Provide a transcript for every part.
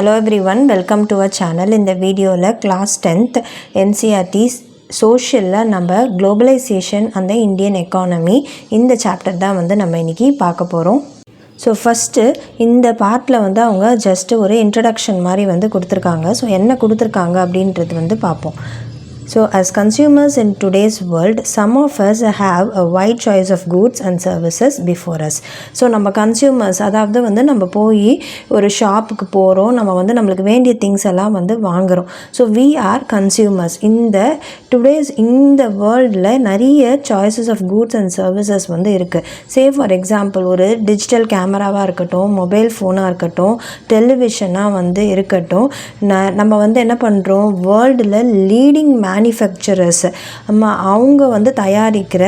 Hello everyone, welcome to our channel. In the video class 10th NCERT சோஷியலில் நம்ம globalisation அந்த Indian economy இந்த chapter தான் நம்ம இன்றைக்கி பார்க்க போகிறோம். ஸோ ஃபஸ்ட்டு இந்த பார்ட்டில் அவங்க ஜஸ்ட்டு ஒரு இன்ட்ரடக்ஷன் மாதிரி கொடுத்துருக்காங்க. ஸோ என்ன கொடுத்துருக்காங்க அப்படின்றது பார்ப்போம். So as consumers in today's world, some of us have a wide choice of goods and services before us. So நம்ம consumers, அதாவது நம்ம போய் ஒரு ஷாப்புக்கு போகிறோம், நம்ம நம்மளுக்கு வேண்டிய திங்ஸ் எல்லாம் வாங்குகிறோம். So we are consumers. இந்த வேர்ல்டில் நிறைய choices of goods and services இருக்குது. சே ஃபார் எக்ஸாம்பிள் ஒரு டிஜிட்டல் கேமராவாக இருக்கட்டும், மொபைல் ஃபோனாக இருக்கட்டும், டெலிவிஷனாக இருக்கட்டும், நம்ம என்ன பண்ணுறோம், வேர்ல்டில் லீடிங் மேனுஃபேக்சரர்ஸ் அவங்க தயாரிக்கிற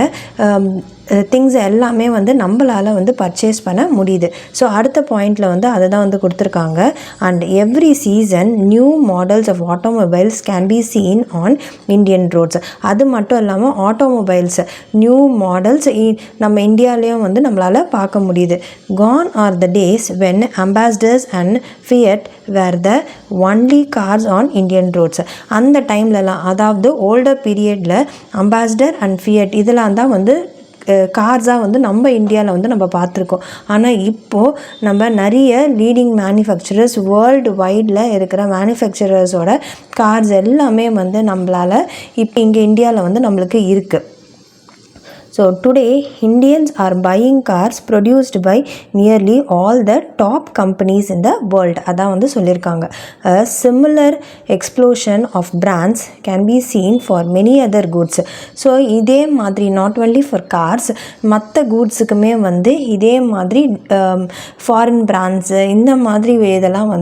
திங்ஸ் எல்லாமே நம்மளால் பர்ச்சேஸ் பண்ண முடியுது. ஸோ அடுத்த பாயிண்டில் அதை தான் கொடுத்துருக்காங்க. And every season new models of automobiles can be seen on Indian roads. அது மட்டும் இல்லாமல் ஆட்டோமொபைல்ஸ் நியூ மாடல்ஸ் நம்ம இந்தியாவிலையும் நம்மளால் பார்க்க முடியுது. Gone are the days when Ambassadors and Fiat were the only cars on Indian roads. அந்த டைம்லலாம், அதாவது ஓல்டர் பீரியடில் அம்பாசிடர் அண்ட் ஃபியட் இதெல்லாம் தான் கார்ஸாக நம்ம இந்தியாவில் நம்ம பார்த்துருக்கோம். ஆனால் இப்போது நம்ம நிறைய லீடிங் மேனுஃபேக்சரர்ஸ் வேர்ல்டு வைடில் இருக்கிற மேனுஃபேக்சரர்ஸோட கார்ஸ் எல்லாமே நம்மளால் இப்போ இங்கே இந்தியாவில் நம்மளுக்கு இருக்குது. So today Indians are buying cars produced by nearly all the top companies in the world. அதான் சொல்லியிருக்காங்க. A similar explosion of brands can be seen for many other goods. So இதே மாதிரி not only for cars, மற்ற கூட்ஸுக்குமே இதே மாதிரி foreign brands இந்த மாதிரி இதெல்லாம்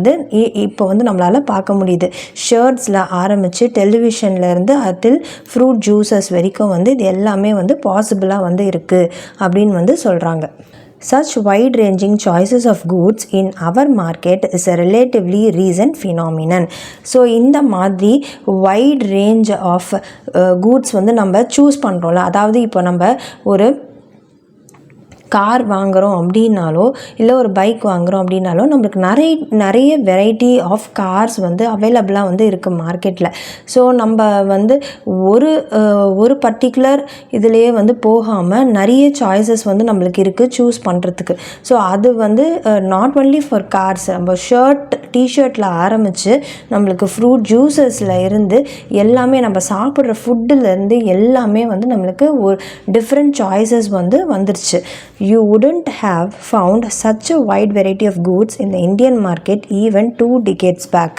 இப்போ நம்மளால் பார்க்க முடியுது. ஷர்ட்ஸில் ஆரம்பித்து டெலிவிஷன்லேருந்து அதில் ஃப்ரூட் ஜூஸஸ் வரைக்கும் இது எல்லாமே பாசிபிள் இருக்குது அப்படின்னு சொல்கிறாங்க. Such wide-ranging choices of goods in our market is a relatively recent phenomenon. So இந்த மாதிரி wide range of goods நம்ம சூஸ் பண்ணுறோம்ல, அதாவது இப்போ நம்ம ஒரு கார் வாங்குகிறோம் அப்படின்னாலோ இல்லை ஒரு பைக் வாங்குகிறோம் அப்படின்னாலோ நம்மளுக்கு நிறைய வெரைட்டி ஆஃப் கார்ஸ் அவைலபிளாக இருக்குது மார்க்கெட்டில். ஸோ நம்ம ஒரு பர்டிகுலர் இதிலேயே போகாமல் நிறைய சாய்ஸஸ் நம்மளுக்கு இருக்குது சூஸ் பண்ணுறதுக்கு. ஸோ அது நாட் ஒன்லி ஃபார் கார்ஸ், நம்ம டிஷர்ட்டில் ஆரம்பித்து நம்மளுக்கு ஃப்ரூட் ஜூஸஸில் இருந்து எல்லாமே நம்ம சாப்பிட்ற ஃபுட்டுலேருந்து எல்லாமே நம்மளுக்கு ஒரு டிஃப்ரெண்ட் சாய்ஸஸ் வந்துருச்சு. You wouldn't have found such a wide variety of goods in the Indian market even 2 decades back.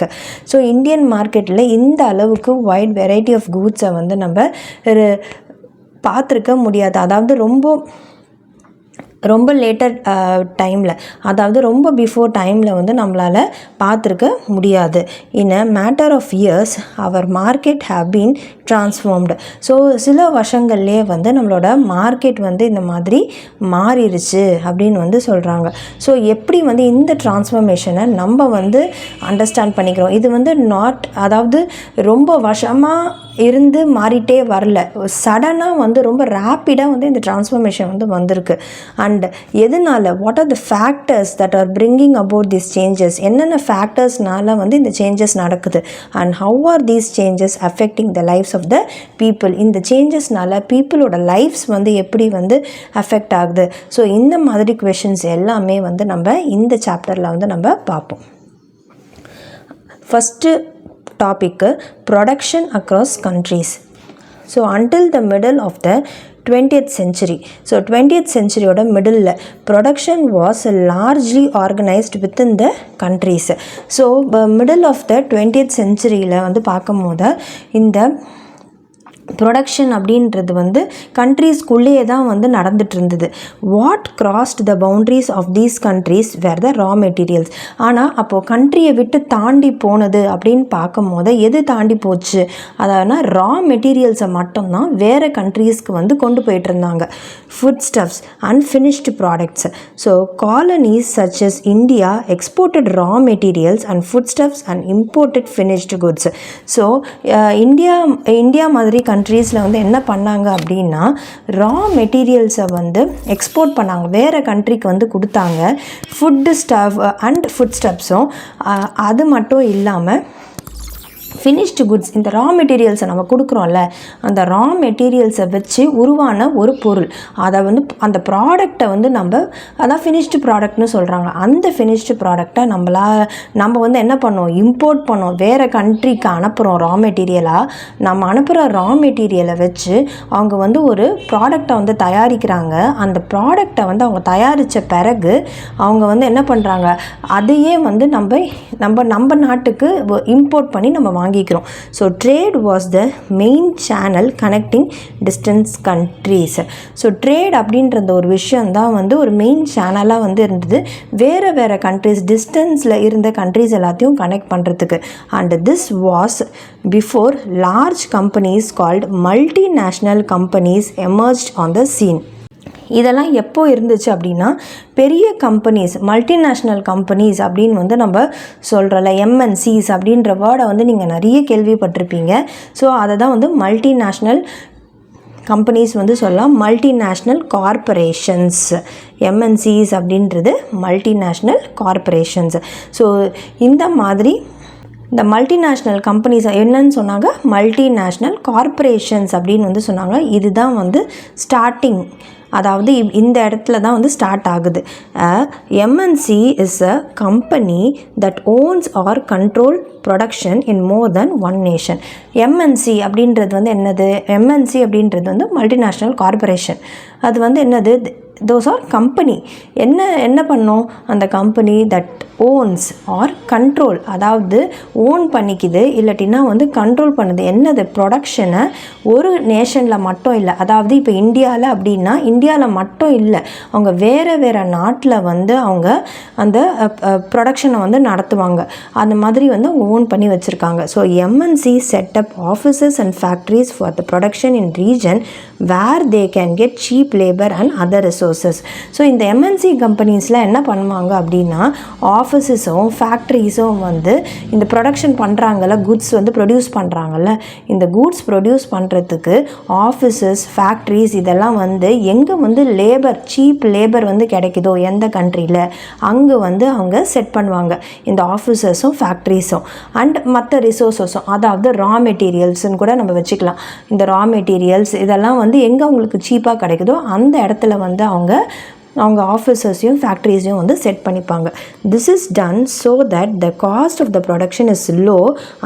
So Indian marketல இந்த அளவுக்கு wide variety of goods நம்ம பார்த்துருக்க முடியாது. அதாவது ரொம்ப லேட்டர் டைமில், அதாவது ரொம்ப பிஃபோர் டைமில் நம்மளால் பார்த்துருக்க முடியாது. In a matter of years our market have been transformed. So சில வருஷங்கள்லேயே நம்மளோட மார்க்கெட் இந்த மாதிரி மாறிடுச்சு அப்படின்னு சொல்கிறாங்க. ஸோ எப்படி இந்த டிரான்ஸ்ஃபர்மேஷனை நம்ம அண்டர்ஸ்டாண்ட் பண்ணிக்கிறோம். இது அதாவது ரொம்ப வருஷமாக இருந்து மாறிட்டே வரல, சடனாக ரொம்ப ரேப்பிடாக இந்த டிரான்ஸ்ஃபர்மேஷன் வந்திருக்கு. அண்ட் எதனால், what are the factors that are bringing about this changes, என்னென்ன ஃபேக்டர்ஸ்னால இந்த சேஞ்சஸ் நடக்குது, and how are these changes affecting the lifes of the people. இந்த சேஞ்சஸ்னால பீப்புளோட லைஃப்ஸ் எப்படி அஃபெக்ட் ஆகுது. ஸோ இந்த மாதிரி கொஷின்ஸ் எல்லாமே நம்ம இந்த சாப்டரில் நம்ம பார்ப்போம். First topic production across countries. So until the middle of the 20th century. So 20th centuryயோட middle production was largely organised within the countries. So middle of the 20th centuryயில் பார்க்கும் போது இந்த ப்ரொடக்ஷன் அப்படின்றது கண்ட்ரீஸ்குள்ளேயே தான் நடந்துட்டு இருந்தது. What crossed the boundaries of these countries were the raw materials. ஆனால் அப்போது கண்ட்ரியை விட்டு தாண்டி போனது அப்படின்னு பார்க்கும் போது எது தாண்டி போச்சு, அதாவது ரா மெட்டீரியல்ஸை மட்டும்தான் வேறு கண்ட்ரீஸ்க்கு கொண்டு போயிட்டு இருந்தாங்க. Foodstuffs and finished products. So colonies such as India exported raw materials and foodstuffs and imported finished goods. So India மாதிரி கண்ட்ரீஸில் வந்து என்ன பண்ணாங்க அப்படின்னா ரா மெட்டீரியல்ஸை வந்து எக்ஸ்போர்ட் பண்ணாங்க, வேறு கண்ட்ரிக்கு வந்து கொடுத்தாங்க. ஃபுட்டு ஸ்டஃப் அண்ட் ஃபுட் ஸ்டப்ஸும் அது மட்டும் இல்லாமல் ஃபினிஷ்டு குட்ஸ், இந்த ரா மெட்டீரியல்ஸை நம்ம கொடுக்குறோம்ல, அந்த ரா மெட்டீரியல்ஸை வச்சு உருவான ஒரு பொருள், அதை வந்து அந்த ப்ராடக்டை வந்து அதான் ஃபினிஷ்டு ப்ராடக்ட்னு சொல்கிறாங்க. அந்த ஃபினிஷ்டு ப்ராடக்டை நம்ம வந்து என்ன பண்ணோம், இம்போர்ட் பண்ணோம், வேறு கண்ட்ரிக்கு அனுப்புகிறோம். ரா மெட்டீரியலாக நம்ம அனுப்புகிற ரா மெட்டீரியலை வச்சு அவங்க வந்து ஒரு ப்ராடக்டை வந்து தயாரிக்கிறாங்க. அந்த ப்ராடக்டை வந்து அவங்க தயாரித்த பிறகு அவங்க வந்து என்ன பண்ணுறாங்க, அதையே வந்து நம்ம நாட்டுக்கு இம்போர்ட் பண்ணி நம்ம வாங்கிக்கிறோம். So trade was the main channel connecting distance countries. So trade அப்படின்ற ஒரு விஷயந்தான் வந்து ஒரு மெயின் சேனலாக வந்து இருந்தது, வேறு கண்ட்ரீஸ், டிஸ்டன்ஸில் இருந்த கண்ட்ரீஸ் எல்லாத்தையும் கனெக்ட் பண்ணுறதுக்கு. And this was before large companies called multinational companies emerged on the scene. இதெல்லாம் எப்போ இருந்துச்சு அப்படின்னா, பெரிய கம்பெனிஸ், மல்டிநேஷ்னல் கம்பெனிஸ் அப்படின்னு வந்து நம்ம சொல்கிறோம்ல, MNCs அப்படின்ற வேர்டை வந்து நீங்கள் நிறைய கேள்விப்பட்டிருப்பீங்க. ஸோ அதை தான் வந்து மல்டிநேஷ்னல் கம்பெனிஸ் வந்து சொல்லலாம், மல்டிநேஷ்னல் கார்பரேஷன்ஸ். MNCs அப்படின்றது மல்டிநேஷ்னல் கார்பரேஷன்ஸ். ஸோ இந்த மாதிரி இந்த மல்டிநேஷ்னல் கம்பெனிஸ் என்னன்னு சொன்னாங்க, மல்டிநேஷ்னல் கார்பரேஷன்ஸ் அப்படின்னு வந்து சொன்னாங்க. இதுதான் வந்து ஸ்டார்டிங், அதாவது இந்த இடத்துல தான் வந்து ஸ்டார்ட் ஆகுது. MNC is a company that owns or control production in more than one nation. MNC அப்படின்றது வந்து என்னது, MNC அப்படின்றது வந்து மல்டிநேஷ்னல் கார்பரேஷன். அது வந்து என்னது, தோஸ் ஆர் கம்பெனி. என்ன பண்ணோம், அந்த company that owns or control, அதாவது ஓன் பண்ணிக்குது, இல்லாட்டினா வந்து கண்ட்ரோல் பண்ணுது. என்னது, ப்ரொடக்ஷனை ஒரு நேஷனில் மட்டும் இல்லை, அதாவது இப்போ இந்தியாவில் அப்படின்னா இந்தியாவில் மட்டும் இல்லை, அவங்க வேறு நாட்டில் வந்து அவங்க அந்த ப்ரொடக்ஷனை வந்து நடத்துவாங்க. அந்த மாதிரி வந்து ஓன் பண்ணி வச்சுருக்காங்க. So MNC set up offices and factories for the production in region where they can get cheap labour and other resources. So இந்த MNC கம்பெனிஸில் என்ன பண்ணுவாங்க அப்படின்னா, ஆஃபீஸஸும் ஃபேக்ட்ரிஸும் வந்து இந்த ப்ரொடக்ஷன் பண்ணுறாங்கல்ல, குட்ஸ் வந்து ப்ரொடியூஸ் பண்ணுறாங்கல்ல, இந்த குட்ஸ் ப்ரொடியூஸ் பண்ணுறதுக்கு ஆஃபீஸஸ், ஃபேக்ட்ரிஸ் இதெல்லாம் வந்து எங்கே வந்து லேபர், சீப் லேபர் வந்து கிடைக்குதோ எந்த கண்ட்ரியில், அங்கே வந்து அவங்க செட் பண்ணுவாங்க இந்த ஆஃபீஸஸும் ஃபேக்ட்ரிஸும் அண்ட் மற்ற ரிசோர்ஸஸும், அதாவது ரா மெட்டீரியல்ஸ்ன்னு கூட நம்ம வச்சுக்கலாம். இந்த ரா மெட்டீரியல்ஸ் இதெல்லாம் வந்து எங்கே அவங்களுக்கு சீப்பாக கிடைக்குதோ அந்த இடத்துல வந்து அவங்க ஆஃபீஸர்ஸையும் ஃபேக்ட்ரிஸையும் வந்து செட் பண்ணிப்பாங்க. This is done so that the cost of the production is low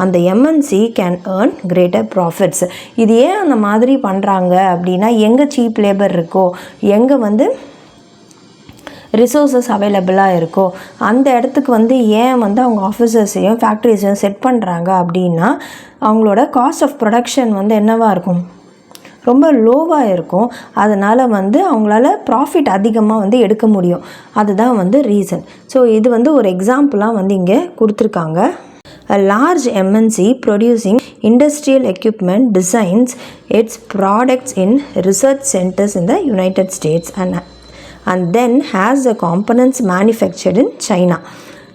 and the MNC can earn greater profits. இது ஏன் அந்த மாதிரி பண்ணுறாங்க அப்படின்னா, எங்கே சீப் லேபர் இருக்கோ, எங்கே வந்து ரிசோர்ஸஸ் அவைலபிளாக இருக்கோ அந்த இடத்துக்கு வந்து ஏன் வந்து அவங்க ஆஃபீஸர்ஸையும் ஃபேக்ட்ரிஸையும் செட் பண்ணுறாங்க அப்படின்னா, அவங்களோட காஸ்ட் ஆஃப் ப்ரொடக்ஷன் வந்து என்னவாக இருக்கும், ரொம்ப லோவாக இருக்கும். அதனால் வந்து அவங்களால ப்ராஃபிட் அதிகமாக வந்து எடுக்க முடியும். அதுதான் வந்து ரீசன். ஸோ இது வந்து ஒரு எக்ஸாம்பிளாக வந்து இங்கே கொடுத்துருக்காங்க. A large MNC producing industrial equipment designs its products in research centers in the United States and then has the components manufactured in China.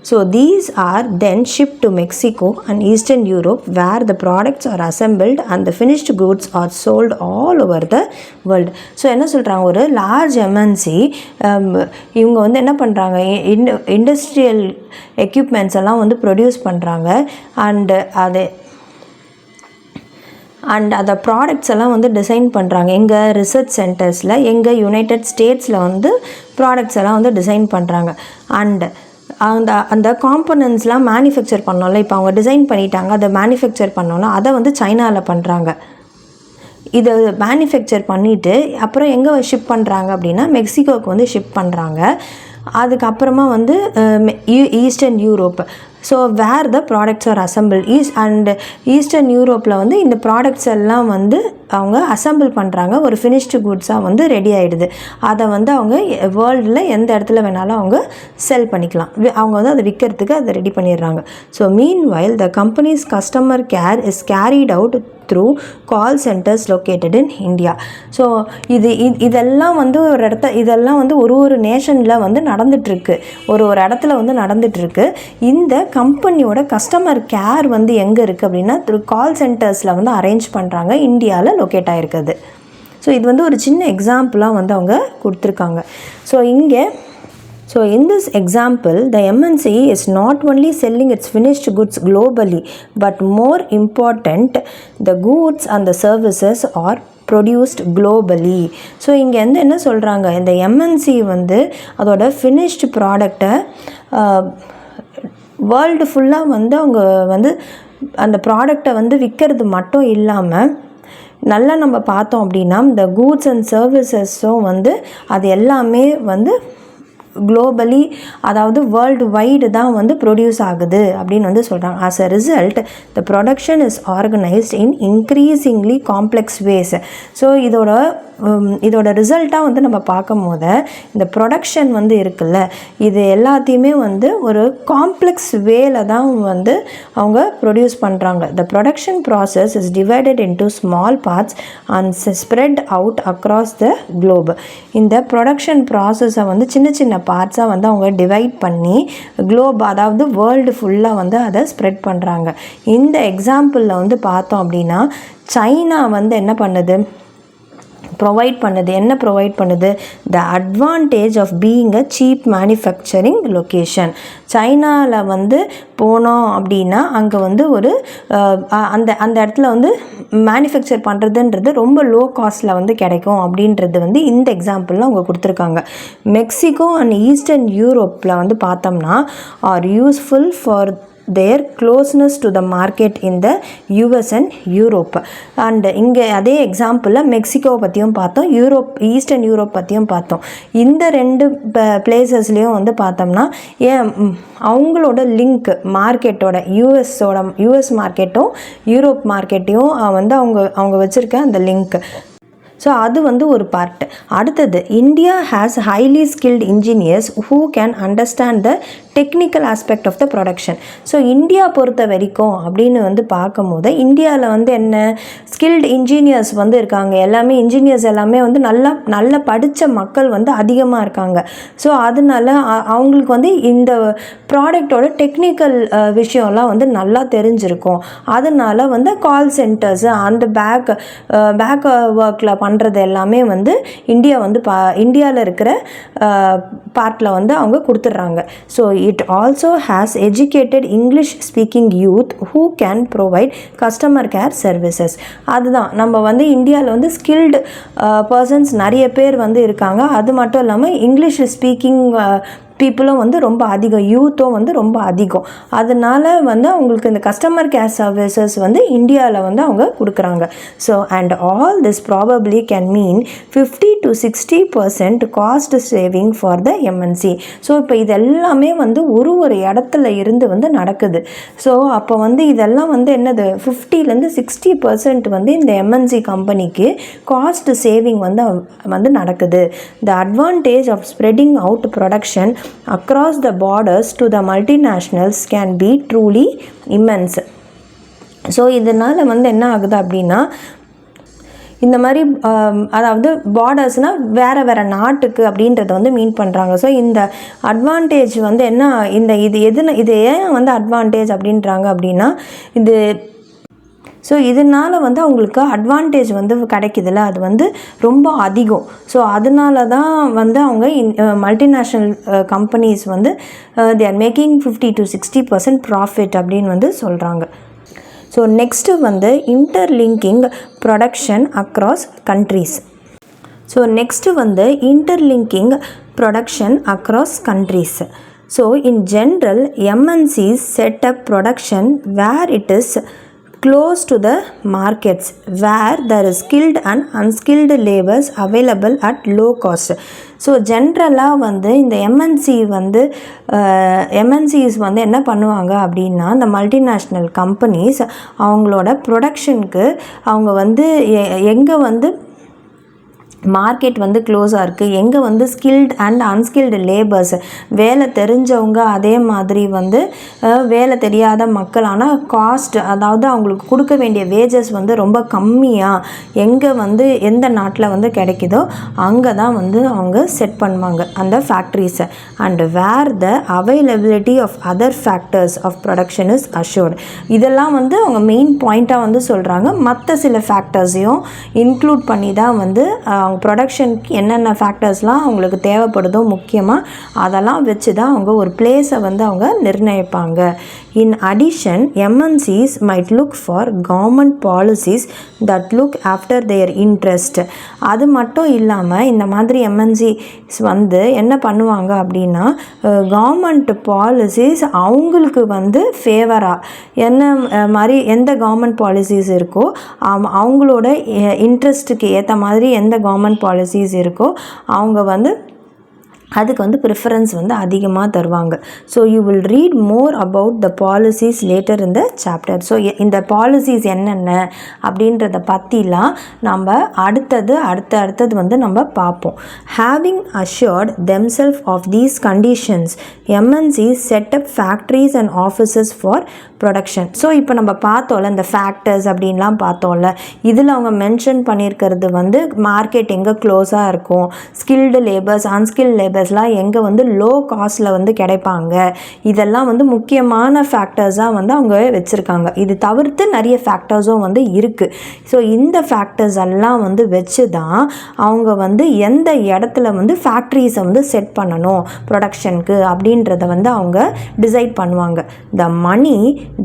So these are then shipped to Mexico and Eastern Europe where the products are assembled and the finished goods are sold all over the world. So என்ன சொல்கிறாங்க, ஒரு large MNC இவங்க வந்து என்ன பண்ணுறாங்க, industrial equipments எல்லாம் வந்து produce பண்ணுறாங்க அண்ட் அந்த ப்ராடக்ட்ஸ் எல்லாம் வந்து டிசைன் பண்ணுறாங்க. எங்கள் ரிசர்ச் சென்டர்ஸில், எங்கள் யுனைடெட் ஸ்டேட்ஸில் வந்து ப்ராடக்ட்ஸ் எல்லாம் வந்து டிசைன் பண்ணுறாங்க. அண்ட் அந்த காம்பனன்ட்ஸ்லாம் மேனுஃபேக்சர் பண்ணோம்ல, இப்போ அவங்க டிசைன் பண்ணிட்டாங்க, அதை மேனுஃபேக்சர் பண்ணோம்ல, அதை வந்து சைனாவில் பண்ணுறாங்க. இதை மேனுஃபேக்சர் பண்ணிவிட்டு அப்புறம் எங்கே ஷிப் பண்ணுறாங்க அப்படின்னா மெக்சிகோவுக்கு வந்து ஷிப் பண்ணுறாங்க. அதுக்கப்புறமா வந்து Eastern Europe, so where the products are assemble Eastern யூரோப்பில் வந்து இந்த ப்ராடக்ட்ஸ் எல்லாம் வந்து அவங்க அசம்பிள் பண்ணுறாங்க, ஒரு ஃபினிஷ்டு குட்ஸாக வந்து ரெடி ஆகிடுது. அதை வந்து அவங்க வேர்ல்டில் எந்த இடத்துல வேணாலும் அவங்க செல் பண்ணிக்கலாம், அவங்க வந்து அதை விற்கிறதுக்கு அதை ரெடி பண்ணிடுறாங்க. So mean while the companies customer care is carried out through call centres located in India. So இதெல்லாம் வந்து இதெல்லாம் வந்து ஒரு நேஷனில் வந்து நடந்துகிட்ருக்கு, ஒரு இடத்துல வந்து நடந்துகிட்ருக்கு. இந்த கம்பெனியோட கஸ்டமர் கேர் வந்து எங்கே இருக்குது அப்படின்னா த்ரூ கால் சென்டர்ஸில் வந்து அரேஞ்ச் பண்ணுறாங்க, இந்தியாவில் லொக்கேட் ஆகிருக்குது. ஸோ இது வந்து ஒரு சின்ன எக்ஸாம்பிளாக வந்து அவங்க கொடுத்துருக்காங்க. ஸோ இங்கே in this example, the MNC is not only selling its finished goods globally, but more important, the goods and the services are produced globally. So இங்கே வந்து என்ன சொல்கிறாங்க, இந்த எம்என்சி வந்து அதோட ஃபினிஷ்டு ப்ராடக்டை வேர்ல்டு ஃபுல்லாக வந்து அவங்க வந்து அந்த ப்ராடக்டை வந்து விற்கிறது மட்டும் இல்லாமல் நல்லா நம்ம பார்த்தோம் அப்படின்னா இந்த கூட்ஸ் அண்ட் சர்வீசஸும் வந்து அது எல்லாமே வந்து குளோபலி, அதாவது வேர்ல்டு வைடு தான் வந்து ப்ரொடியூஸ் ஆகுது அப்படின்னு வந்து சொல்கிறாங்க. As a result the production is organised in increasingly complex ways. So இதோட ரிசல்ட்டாக வந்து நம்ம பார்க்கும் போது இந்த ப்ரொடக்ஷன் வந்து இருக்குல்ல, இது எல்லாத்தையுமே வந்து ஒரு காம்ப்ளெக்ஸ் வேல தான் வந்து அவங்க ப்ரொடியூஸ் பண்ணுறாங்க. The production process is divided into small parts and spread out across the Globe. இந்த ப்ரொடக்ஷன் ப்ராசஸை வந்து சின்ன சின்ன பார்ட்ஸாக வந்து அவங்க டிவைட் பண்ணி குளோப், அதாவது வேர்ல்டு ஃபுல்லாக வந்து அதை ஸ்ப்ரெட் பண்ணுறாங்க. இந்த எக்ஸாம்பிளில் வந்து பார்த்தோம் அப்படின்னா சைனா வந்து என்ன பண்ணுது, என்ன ப்ரொவைட் பண்ணுது, the advantage of being a cheap manufacturing location. சைனாவில் வந்து போனோம் அப்படின்னா அங்கே வந்து ஒரு அந்த இடத்துல வந்து மேனுஃபேக்சர் பண்ணுறதுன்றது ரொம்ப லோ காஸ்ட்டில் வந்து கிடைக்கும் அப்படின்றது வந்து இந்த எக்ஸாம்பிளில் அவங்க கொடுத்துருக்காங்க. மெக்சிகோ அண்ட் ஈஸ்டர்ன் யூரோப்பில் வந்து பார்த்தோம்னா R useful for their closeness to the market in the US and Europe. And இங்கே அதே எக்ஸாம்பிளில் மெக்சிகோ பற்றியும் பார்த்தோம், ஈஸ்டர்ன் யூரோப் பற்றியும் பார்த்தோம். இந்த ரெண்டு பிளேசஸ்லேயும் வந்து பார்த்தோம்னா அவங்களோட லிங்க் மார்க்கெட்டோட யூஎஸ் மார்க்கெட்டும் யூரோப் மார்க்கெட்டையும் வந்து அவங்க வச்சுருக்க அந்த லிங்க். ஸோ அது வந்து ஒரு பார்ட். அடுத்தது, India has highly skilled engineers who can understand the technical aspect of the production. So India பொறுத்த வரைக்கும் அப்படின்னு வந்து பார்க்கும்போது இந்தியாவில் வந்து என்ன ஸ்கில்டு இன்ஜினியர்ஸ் வந்து இருக்காங்க. இன்ஜினியர்ஸ் எல்லாமே வந்து நல்ல படித்த மக்கள் வந்து அதிகமாக இருக்காங்க. ஸோ அதனால அவங்களுக்கு வந்து இந்த ப்ராடக்டோட டெக்னிக்கல் விஷயம்லாம் வந்து நல்லா தெரிஞ்சிருக்கும். அதனால வந்து கால் சென்டர்ஸு அந்த பேக் ஒர்க்கில் பண்ணுறது எல்லாமே வந்து இந்தியாவில் இருக்கிற பார்ட்டில் வந்து அவங்க கொடுத்துட்றாங்க. So it also has educated English speaking youth who can provide customer care services. அதுதான் நம்ம வந்து இந்தியாவில் வந்து ஸ்கில்டு பர்சன்ஸ் நிறைய பேர் வந்து இருக்காங்க. அது மட்டும் இல்லாமல் இங்கிலீஷ் ஸ்பீக்கிங் பீப்புளும் வந்து ரொம்ப அதிகம், யூத்தும் வந்து ரொம்ப அதிகம். அதனால வந்து அவங்களுக்கு இந்த கஸ்டமர் கேர் சர்வீசஸ் வந்து இந்தியாவில் வந்து அவங்க கொடுக்குறாங்க. So and all this probably can mean 50 to 60% cost saving for the MNC. So இப்போ இதெல்லாமே வந்து ஒரு இடத்துல இருந்து வந்து நடக்குது. ஸோ அப்போ வந்து இதெல்லாம் வந்து என்னது 50 to 60% வந்து இந்த எம்என்சி கம்பெனிக்கு காஸ்ட் சேவிங் வந்து நடக்குது. The advantage of spreading out production across the borders to the multinationals can be truly immense. So இதனால் வந்து என்ன ஆகுது அப்படின்னா இந்த மாதிரி அதாவது பார்டர்ஸ்னால் வேறு நாட்டுக்கு அப்படின்றத வந்து மீன் பண்ணுறாங்க. ஸோ இந்த அட்வான்டேஜ் வந்து என்ன இது ஏன் வந்து அட்வான்டேஜ் அப்படின்றாங்க அப்படின்னா ஸோ இதனால் வந்து அவங்களுக்கு அட்வான்டேஜ் வந்து கிடைக்குதுல்ல, அது வந்து ரொம்ப அதிகம். ஸோ அதனால தான் வந்து அவங்க மல்டிநேஷ்னல் கம்பெனிஸ் வந்து they are making 50 to 60% profit அப்படின்னு வந்து சொல்கிறாங்க. ஸோ நெக்ஸ்ட்டு வந்து interlinking production across countries. So next வந்து interlinking production across countries. So in general MNCs set up production where it is close to the markets where there is skilled and unskilled laborers available at low cost. So ஜென்ரலாக வந்து இந்த MNCs வந்து என்ன பண்ணுவாங்க அப்படின்னா இந்த multinational companies அவங்களோட ப்ரொடக்ஷனுக்கு அவங்க வந்து எங்கே வந்து மார்க்கெட் வந்து க்ளோஸாக இருக்குது, எங்கே வந்து ஸ்கில்டு அண்ட் அன்ஸ்கில்டு லேபர்ஸ், வேலை தெரிஞ்சவங்க அதே மாதிரி வந்து வேலை தெரியாத மக்கள், ஆனால் காஸ்ட் அதாவது அவங்களுக்கு கொடுக்க வேண்டிய வேஜஸ் வந்து ரொம்ப கம்மியாக எங்கே வந்து எந்த நாட்டில் வந்து கிடைக்குதோ அங்கே தான் வந்து அவங்க செட் பண்ணுவாங்க அந்த ஃபேக்ட்ரிஸை. And where the availability of other factors of production is assured. இதெல்லாம் வந்து அவங்க மெயின் பாயிண்ட்டாக வந்து சொல்கிறாங்க. மற்ற சில ஃபேக்டர்ஸையும் இன்க்ளூட் பண்ணி தான் வந்து ப்ரொடக்ஷனுக்கு என்னென்ன ஃபேக்டர்ஸ்லாம் அவங்களுக்கு தேவைப்படுதோ முக்கியமாக அதெல்லாம் வச்சு தான் அவங்க ஒரு பிளேஸை வந்து அவங்க நிர்ணயிப்பாங்க. In addition MNCs might look for government policies that look after their interest. அது மட்டும் இல்லாமல் இந்த மாதிரி MNCs வந்து என்ன பண்ணுவாங்க அப்படின்னா கவர்மெண்ட் பாலிசிஸ் அவங்களுக்கு வந்து ஃபேவராக என்ன மாதிரி எந்த கவர்மெண்ட் பாலிசிஸ் இருக்கோ அவங்களோட இன்ட்ரெஸ்ட்டுக்கு ஏற்ற மாதிரி எந்த கவர்மெண்ட் பாலிசிஸ் இருக்கோ அவங்க வந்து அதுக்கு வந்து ப்ரிஃபரன்ஸ் வந்து அதிகமாக தருவாங்க. So you will read more about the policies later இந்த சாப்டர். ஸோ இந்த பாலிசிஸ் என்னென்ன அப்படின்றத பற்றிலாம் நம்ம அடுத்தது வந்து நம்ம பார்ப்போம். Having assured themself of these conditions MNCs set up factories and offices for production. So இப்போ நம்ம பார்த்தோம்ல இந்த ஃபேக்டர்ஸ் அப்படின்லாம் பார்த்தோம்ல, இதில் அவங்க மென்ஷன் பண்ணியிருக்கிறது வந்து மார்க்கெட் எங்கே க்ளோஸாக இருக்கும், ஸ்கில்டு லேபர்ஸ் அன்ஸ்கில்டு லேபர்ஸ்லாம் எங்கே வந்து லோ காஸ்ட்டில் வந்து கிடைப்பாங்க, இதெல்லாம் வந்து முக்கியமான ஃபேக்டர்ஸாக வந்து அவங்க வச்சுருக்காங்க. இது தவிர்த்து நிறைய ஃபேக்டர்ஸும் வந்து இருக்குது. ஸோ இந்த ஃபேக்டர்ஸ் எல்லாம் வந்து வச்சு தான் அவங்க வந்து எந்த இடத்துல வந்து ஃபேக்ட்ரிஸை வந்து செட் பண்ணணும் ப்ரொடக்ஷனுக்கு அப்படின்றத வந்து அவங்க டிசைட் பண்ணுவாங்க. த மணி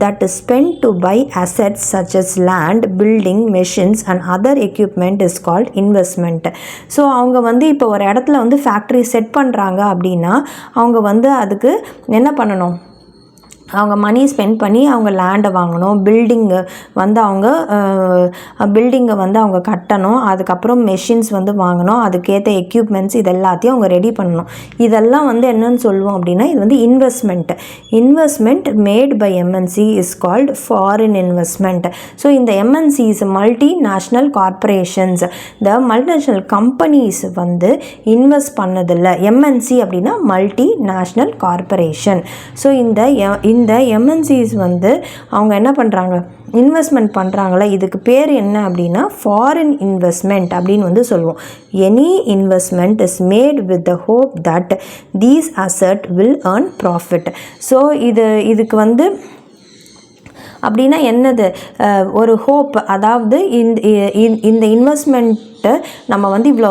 that is spent to buy assets such as land, building, machines and other equipment is called investment. So அவங்க வந்து இப்போ ஒரு இடத்துல வந்து ஃபேக்ட்ரி செட் பண்ணுறாங்க அப்படின்னா அவங்க வந்து அதுக்கு என்ன பண்ணணும், அவங்க மணி ஸ்பெண்ட் பண்ணி அவங்க லேண்டை வாங்கணும், பில்டிங்கை வந்து அவங்க கட்டணும், அதுக்கப்புறம் மெஷின்ஸ் வந்து வாங்கணும், அதுக்கேற்ற எக்யூப்மெண்ட்ஸ் இது எல்லாத்தையும் அவங்க ரெடி பண்ணணும். இதெல்லாம் வந்து என்னன்னு சொல்லுவோம் அப்படின்னா இது வந்து investment made by MNC is called foreign investment. So இந்த MNCs மல்டி நேஷ்னல் கார்பரேஷன்ஸ், இந்த மல்டிநேஷ்னல் கம்பெனிஸ் வந்து இன்வெஸ்ட் பண்ணதில்லை. MNC அப்படின்னா மல்டி நேஷ்னல் கார்பரேஷன். ஸோ இந்த MNCs வந்து அவங்க என்ன பண்ணுறாங்க, இன்வெஸ்ட்மெண்ட் பண்ணுறாங்களே, இதுக்கு பேர் என்ன அப்படின்னா ஃபாரின் இன்வெஸ்ட்மெண்ட் அப்படின்னு வந்து சொல்லுவோம். Any investment is made with the hope that these asset will earn profit. So இதுக்கு வந்து அப்படின்னா என்னது, ஒரு ஹோப், அதாவது இந்த இன்வெஸ்ட்மெண்ட்டு நம்ம வந்து இவ்வளோ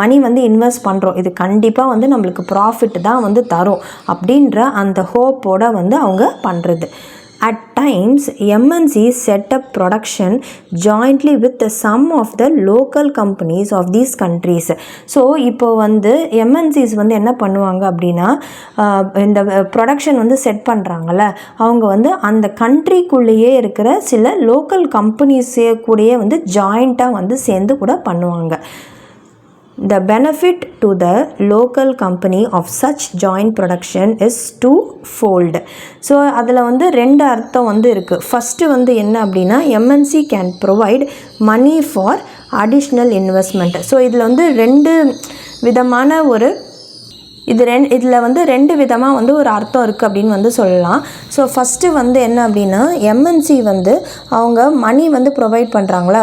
மணி வந்து இன்வெஸ்ட் பண்ணுறோம், இது கண்டிப்பாக வந்து நம்மளுக்கு ப்ராஃபிட் தான் வந்து தரும் அப்படின்ற அந்த ஹோப்போடு வந்து அவங்க பண்ணுறது. At times, MNCs set up production jointly with the some of the local companies of these countries. So இப்போ வந்து MNCs வந்து என்ன பண்ணுவாங்க அப்படின்னா இந்த ப்ரொடக்ஷன் வந்து செட் பண்ணுறாங்கல்ல, அவங்க வந்து அந்த கண்ட்ரிக்குள்ளேயே இருக்கிற சில லோக்கல் கம்பெனிஸே கூடயே வந்து ஜாயிண்ட்டாக வந்து சேர்ந்து கூட பண்ணுவாங்க. The benefit to the local company of such joint production is twofold. So அதில் வந்து ரெண்டு அர்த்தம் வந்து இருக்குது. ஃபஸ்ட்டு வந்து என்ன அப்படின்னா MNC can provide money for additional investment. So இதில் வந்து ரெண்டு விதமான இதில் வந்து ரெண்டு விதமாக வந்து ஒரு அர்த்தம் இருக்குது அப்படின்னு வந்து சொல்லலாம். ஸோ ஃபஸ்ட்டு வந்து என்ன அப்படின்னா MNC வந்து அவங்க மணி வந்து ப்ரொவைட் பண்ணுறாங்களா,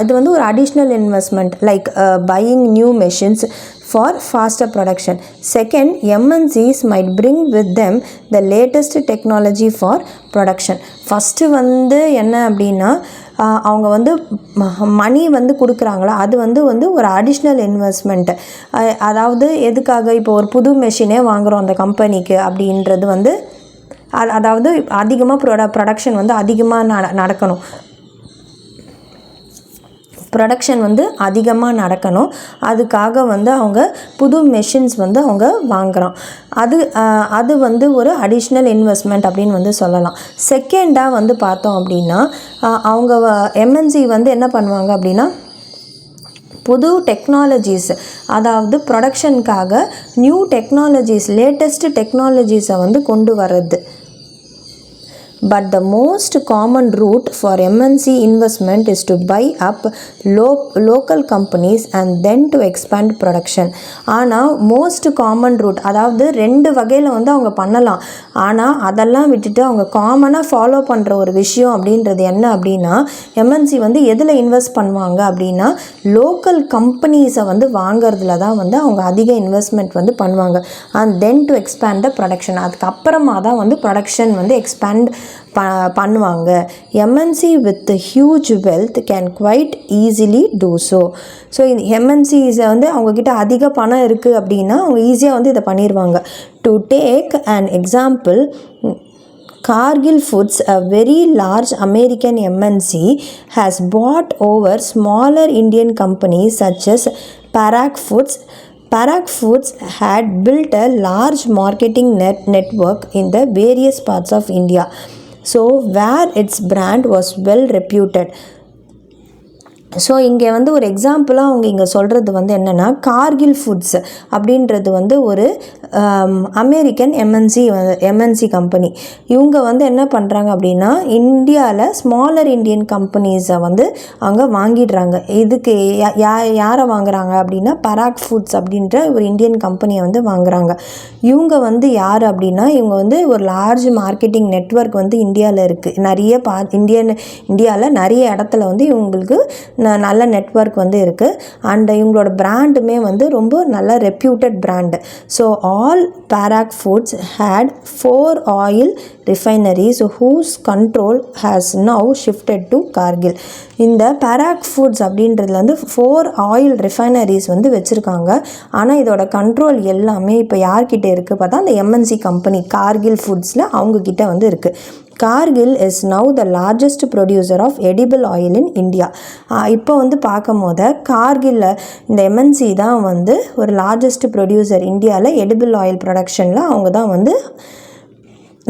இது வந்து ஒரு additional investment like buying new machines for faster production. Second, MNCs might bring with them the latest technology for production. First வந்து என்ன அப்படின்னா அவங்க வந்து மணி வந்து கொடுக்குறாங்களா, அது வந்து ஒரு அடிஷ்னல் இன்வெஸ்ட்மெண்ட்டு. அதாவது எதுக்காக, இப்போ ஒரு புது மெஷினே வாங்குகிறோம் அந்த கம்பெனிக்கு அப்படின்றது வந்து அதாவது அதிகமாக ப்ரொடக்ஷன் வந்து அதிகமாக நடக்கணும், ப்ரொடக்ஷன் வந்து அதிகமாக நடக்கணும், அதுக்காக வந்து அவங்க புது மெஷின்ஸ் வந்து அவங்க வாங்குகிறோம். அது வந்து ஒரு அடிஷ்னல் இன்வெஸ்ட்மெண்ட் அப்படின்னு வந்து சொல்லலாம். செகண்டாக வந்து பார்த்தோம் அப்படின்னா அவங்க MNC வந்து என்ன பண்ணுவாங்க அப்படின்னா புது டெக்னாலஜிஸ், அதாவது ப்ரொடக்ஷனுக்காக நியூ டெக்னாலஜிஸ், லேட்டஸ்ட் டெக்னாலஜிஸை வந்து கொண்டு வர்றது. But the most common route for MNC investment is to buy up local companies and then to expand production. ஆனால் மோஸ்ட் காமன் ரூட், அதாவது ரெண்டு வகையில் வந்து அவங்க பண்ணலாம். ஆனால் அதெல்லாம் விட்டுட்டு அவங்க காமனாக ஃபாலோ பண்ணுற ஒரு விஷயம் அப்படின்றது என்ன அப்படின்னா, எம்என்சி வந்து எதில் இன்வெஸ்ட் பண்ணுவாங்க அப்படின்னா லோக்கல் கம்பெனிஸை வந்து வாங்கிறதுல தான் வந்து அவங்க அதிக இன்வெஸ்ட்மெண்ட் வந்து பண்ணுவாங்க. And then to expand the production, அதுக்கப்புறமா தான் வந்து ப்ரொடக்ஷன் வந்து எக்ஸ்பேண்ட் பண்ணுவாங்க. MNC with huge wealth can quite easily do so. So இந்த எம்என்சிஸை வந்து அவங்கக்கிட்ட அதிக பணம் இருக்குது அப்படின்னா அவங்க ஈஸியாக வந்து இதை பண்ணிடுவாங்க. To take an example, Cargill Foods, a very large American MNC, has bought over smaller Indian companies such as Parag Foods. Parag Foods had built a large marketing network in the various parts of India, so where its brand was well reputed. So இங்கே வந்து ஒரு எக்ஸாம்பிளாக அவங்க இங்கே சொல்கிறது வந்து என்னென்னா, Kargil foods அப்படின்றது வந்து ஒரு அமெரிக்கன் எம்என்சி கம்பெனி. இவங்க வந்து என்ன பண்ணுறாங்க அப்படின்னா இந்தியாவில் ஸ்மாலர் இந்தியன் கம்பெனிஸை வந்து அவங்க வாங்கிடுறாங்க. இதுக்கு யாரை வாங்குறாங்க அப்படின்னா பராக் ஃபுட்ஸ் அப்படின்ற ஒரு இந்தியன் கம்பெனியை வந்து வாங்குறாங்க. இவங்க வந்து யார் அப்படின்னா, இவங்க வந்து ஒரு லார்ஜ் மார்க்கெட்டிங் நெட்வொர்க் வந்து இந்தியாவில் இருக்குது. நிறைய இந்தியாவில் நிறைய இடத்துல வந்து இவங்களுக்கு நல்ல நெட்வொர்க் வந்து இருக்குது. அண்ட் இவங்களோட பிராண்டுமே வந்து ரொம்ப நல்ல reputed brand. So all Parakh Foods had 4 oil refineries whose control has now shifted to Cargill. இந்த பராக் ஃபுட்ஸ் அப்படின்றதுல வந்து 4 oil refineries வந்து வச்சுருக்காங்க. ஆனால் இதோட கண்ட்ரோல் எல்லாமே இப்போ யார்கிட்ட இருக்குது பார்த்தா அந்த எம்என்சி கம்பெனி கார்கில் ஃபுட்ஸில் அவங்கக்கிட்ட வந்து இருக்குது. Cargill is now the largest producer of edible oil in India. இப்போ வந்து பார்க்கும் போது கார்கில்ல இந்த எம்என்சி தான் வந்து ஒரு லார்ஜஸ்ட் ப்ரொடியூசர் இந்தியாவில் எடிபிள் ஆயில் ப்ரொடக்ஷனில். அவங்க தான் வந்து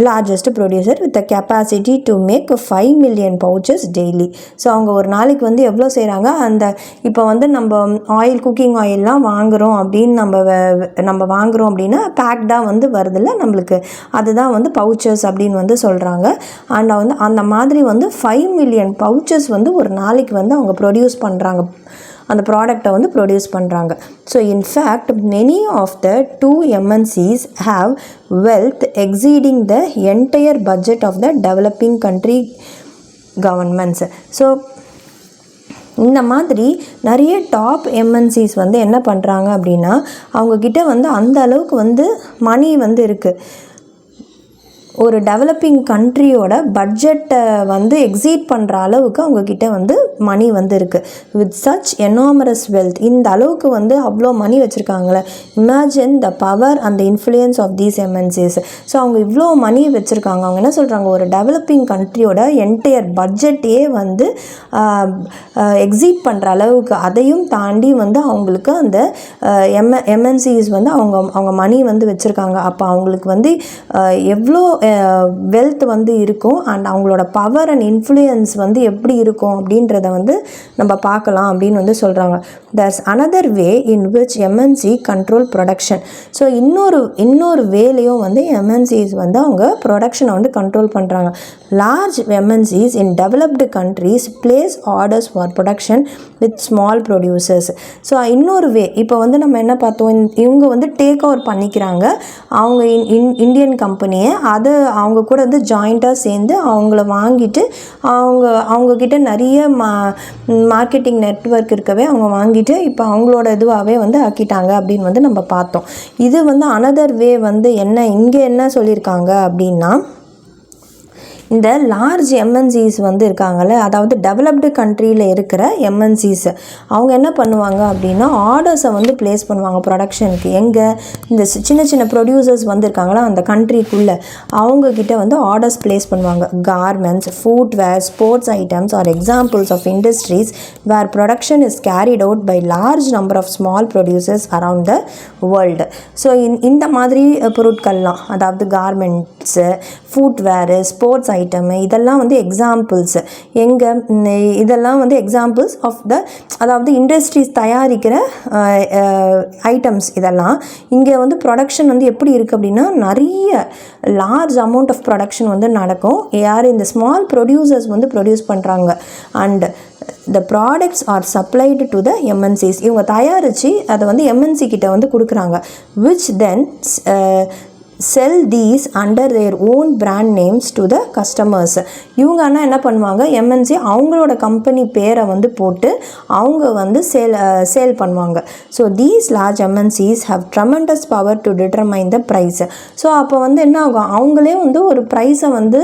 largest producer with a capacity to make 5 million pouches daily. So அவங்க ஒரு நாளைக்கு வந்து எவ்வளோ செய்கிறாங்க, அந்த இப்போ வந்து நம்ம குக்கிங் ஆயிலெலாம் வாங்குகிறோம் அப்படின்னு நம்ம வாங்குகிறோம் அப்படின்னா பேக்டாக வந்து வருதில்ல நம்மளுக்கு, அதுதான் வந்து பவுச்சஸ் அப்படின்னு வந்து சொல்கிறாங்க. அண்ட் வந்து அந்த மாதிரி வந்து 5 million pouches வந்து ஒரு நாளைக்கு வந்து அவங்க ப்ரொடியூஸ் பண்ணுறாங்க, அந்த ப்ராடக்டை வந்து ப்ரொடியூஸ் பண்ணுறாங்க. So in fact many of the 2 MNCs have wealth exceeding the entire budget of the developing country governments. So இந்த மாதிரி நிறைய டாப் எம்என்சிஸ் வந்து என்ன பண்ணுறாங்க அப்படின்னா அவங்கக்கிட்ட வந்து அந்த அளவுக்கு வந்து மணி வந்து இருக்குது. ஒரு டெவலப்பிங் கண்ட்ரியோட பட்ஜெட்டை வந்து எக்ஸீட் பண்ணுற அளவுக்கு அவங்கக்கிட்ட வந்து மணி வந்து இருக்குது. வித் சச் எனாமரஸ் வெல்த், இந்த அளவுக்கு வந்து அவ்வளோ மணி வச்சுருக்காங்களே. Imagine the power and the influence of these MNCs. So அவங்க இவ்வளோ மணி வச்சுருக்காங்க. அவங்க என்ன சொல்கிறாங்க, ஒரு டெவலப்பிங் கண்ட்ரியோட என்டையர் பட்ஜெட்டையே வந்து எக்ஸீட் பண்ணுற அளவுக்கு, அதையும் தாண்டி வந்து அவங்களுக்கு அந்த எம்என்சிஸ் வந்து அவங்க மணி வந்து வச்சுருக்காங்க. அப்போ அவங்களுக்கு வந்து எவ்வளோ வெல்த் வந்து இருக்கும் அண்ட் அவங்களோட பவர் அண்ட் இன்ஃப்ளூயன்ஸ் வந்து எப்படி இருக்கும் அப்படின்றத வந்து நம்ம பார்க்கலாம் அப்படின்னு வந்து சொல்கிறாங்க. there's another way in which MNC control production. So இன்னொரு வேலையும் வந்து எம்என்சிஸ் வந்து அவங்க ப்ரொடக்ஷனை வந்து கண்ட்ரோல் பண்ணுறாங்க. Large MNCs in developed countries place orders for production with small producers. So இன்னொரு வே, இப்போ வந்து நம்ம என்ன பார்த்தோம், இவங்க வந்து டேக் ஓவர் பண்ணிக்கிறாங்க அவங்க இந்தியன் கம்பெனியை. அதை அவங்க கூட வந்து ஜாயிண்ட்டாக சேர்ந்து அவங்கள வாங்கிட்டு அவங்கக்கிட்ட நிறைய மார்க்கெட்டிங் நெட்வொர்க் இருக்கவே அவங்க வாங்கிட்டு இப்போ அவங்களோட இதுவாகவே வந்து ஆக்கிட்டாங்க அப்படின்னு வந்து நம்ம பார்த்தோம். இது வந்து அனதர் வே வந்து இங்கே என்ன சொல்லியிருக்காங்க அப்படின்னா, இந்த லார்ஜ் எம்என்சிஸ் வந்து இருக்காங்கள்ல, அதாவது டெவலப்டு கண்ட்ரியில் இருக்கிற எம்என்சிஸ், அவங்க என்ன பண்ணுவாங்க அப்படின்னா ஆர்டர்ஸை வந்து ப்ளேஸ் பண்ணுவாங்க ப்ரொடக்ஷனுக்கு. எங்கே இந்த சின்ன சின்ன ப்ரொடியூசர்ஸ் வந்து இருக்காங்களா அந்த கண்ட்ரிக்குள்ளே, அவங்கக்கிட்ட வந்து ஆர்டர்ஸ் ப்ளேஸ் பண்ணுவாங்க. Garments, footwear, sports items are examples of industries where production is carried out by large number of small producers around the world. So இந்த மாதிரி பொருட்கள்லாம், அதாவது கார்மெண்ட்ஸு, ஃபுட்வேரு, ஸ்போர்ட்ஸ் ஐட்டம் இதெல்லாம் வந்து எக்ஸாம்பிள்ஸ் இதெல்லாம் வந்து எக்ஸாம்பிள்ஸ் ஆஃப் த அதாவது இண்டஸ்ட்ரீஸ் தயாரிக்கிற ஐட்டம்ஸ். இதெல்லாம் இங்கே வந்து ப்ரொடக்ஷன் வந்து எப்படி இருக்குது அப்படின்னா நிறைய லார்ஜ் அமௌண்ட் ஆஃப் ப்ரொடக்ஷன் வந்து நடக்கும். யார் இந்த ஸ்மால் ப்ரொடியூசர்ஸ் வந்து ப்ரொடியூஸ் பண்ணுறாங்க and the products are supplied to the MNCs. இவங்க தயாரித்து அதை வந்து MNC கிட்ட வந்து கொடுக்குறாங்க, which then sell these under their own brand names to the customers. இவங்க ஆனால் என்ன பண்ணுவாங்க, MNC அவங்களோட கம்பெனி பேரை வந்து போட்டு அவங்க வந்து சேல் பண்ணுவாங்க. So these large MNCs have tremendous power to determine the price. So அப்போ வந்து என்ன ஆகும், அவங்களே வந்து ஒரு ப்ரைஸை வந்து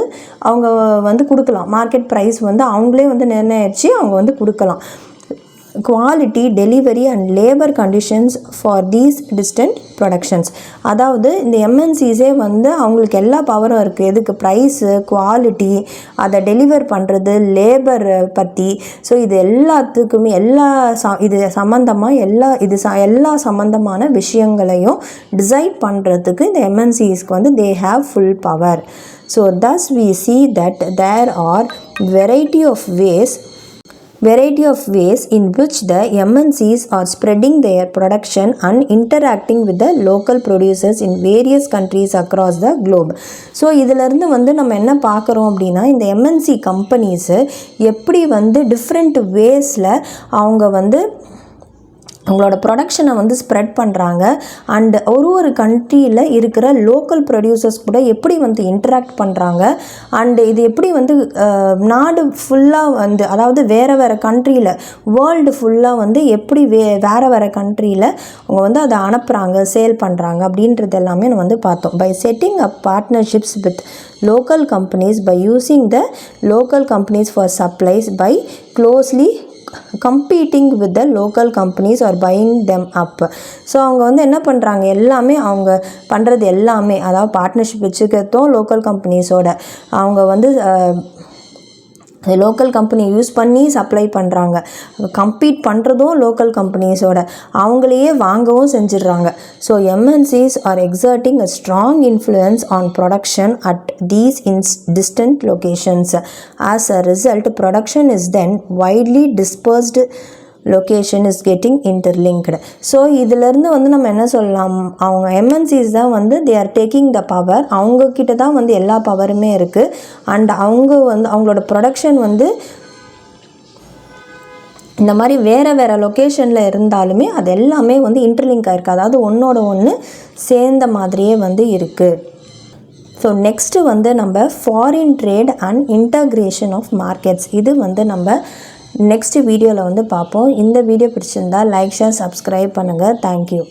அவங்க வந்து கொடுக்கலாம். மார்க்கெட் ப்ரைஸ் வந்து அவங்களே வந்து நிர்ணயிச்சு அவங்க வந்து கொடுக்கலாம். Quality, delivery and labour conditions for these distant productions. அதாவது இந்த எம்என்சிஸே வந்து அவங்களுக்கு எல்லா பவரும் இருக்குது. எதுக்கு, ப்ரைஸு, குவாலிட்டி, அதை டெலிவர் பண்ணுறது, லேபர் பற்றி. ஸோ இது எல்லாத்துக்குமே இது சம்மந்தமாக எல்லா சம்மந்தமான விஷயங்களையும் டிசைட் பண்ணுறதுக்கு இந்த எம்என்சிஸ்க்கு வந்து they have full power. So thus we see that there are variety of ways in which the MNCs are spreading their production and interacting with the local producers in various countries across the globe. So இதிலிருந்து வந்து நம்ம என்ன பார்க்குறோம் அப்படின்னா, இந்த MNC companies எப்படி வந்து different வேஸில் அவங்க வந்து அவங்களோட ப்ரொடக்ஷனை வந்து ஸ்ப்ரெட் பண்ணுறாங்க அண்ட் ஒரு கண்ட்ரியில் இருக்கிற லோக்கல் ப்ரொடியூசர்ஸ் கூட எப்படி வந்து இன்டராக்ட் பண்ணுறாங்க அண்டு இது எப்படி வந்து நாடு ஃபுல்லாக வந்து அதாவது வேறு கண்ட்ரியில் வேர்ல்டு ஃபுல்லாக வந்து எப்படி வேறு கண்ட்ரியில் அவங்க வந்து அதை அனுப்புகிறாங்க, சேல் பண்ணுறாங்க அப்படின்றது எல்லாமே நம்ம வந்து பார்த்தோம். By setting up partnerships with local companies, by using the local companies for supplies, by closely competing with the local companies or buying them up. So அவங்க வந்து என்ன பண்ணுறாங்க, எல்லாமே அவங்க பண்ணுறது எல்லாமே அதாவது பார்ட்னர்ஷிப் வச்சுக்கிறதும் லோக்கல் கம்பெனிஸோட அவங்க வந்து லோக்கல் கம்பெனி யூஸ் பண்ணி சப்ளை பண்ணுறாங்க, கம்பீட் பண்ணுறதும் லோக்கல் கம்பெனிஸோட அவங்களையே வாங்கவும் செஞ்சிடுறாங்க. So MNCs are exerting a strong influence on production at these distant locations. As a result, production is then widely dispersed, location is getting interlinked. So இதிலேருந்து வந்து நம்ம என்ன சொல்லலாம், அவங்க எம்என்சிஸ் தான் வந்து they are taking the power. அவங்கக்கிட்ட தான் வந்து எல்லா பவருமே இருக்குது அண்ட் அவங்க வந்து அவங்களோட ப்ரொடக்ஷன் வந்து இந்த மாதிரி வேறு லொக்கேஷனில் இருந்தாலுமே அது எல்லாமே வந்து இன்டர்லிங்க் ஆகிருக்கு, அதாவது ஒன்றோட ஒன்று சேர்ந்த மாதிரியே வந்து இருக்குது. ஸோ நெக்ஸ்ட்டு வந்து நம்ம foreign trade and integration of markets, இது வந்து நம்ம நெக்ஸ்ட் வீடியோவில் வந்து பார்ப்போம். இந்த வீடியோ பிடிச்சிருந்தால் லைக், ஷேர், சப்ஸ்கிரைப் பண்ணுங்கள். தேங்க்யூ.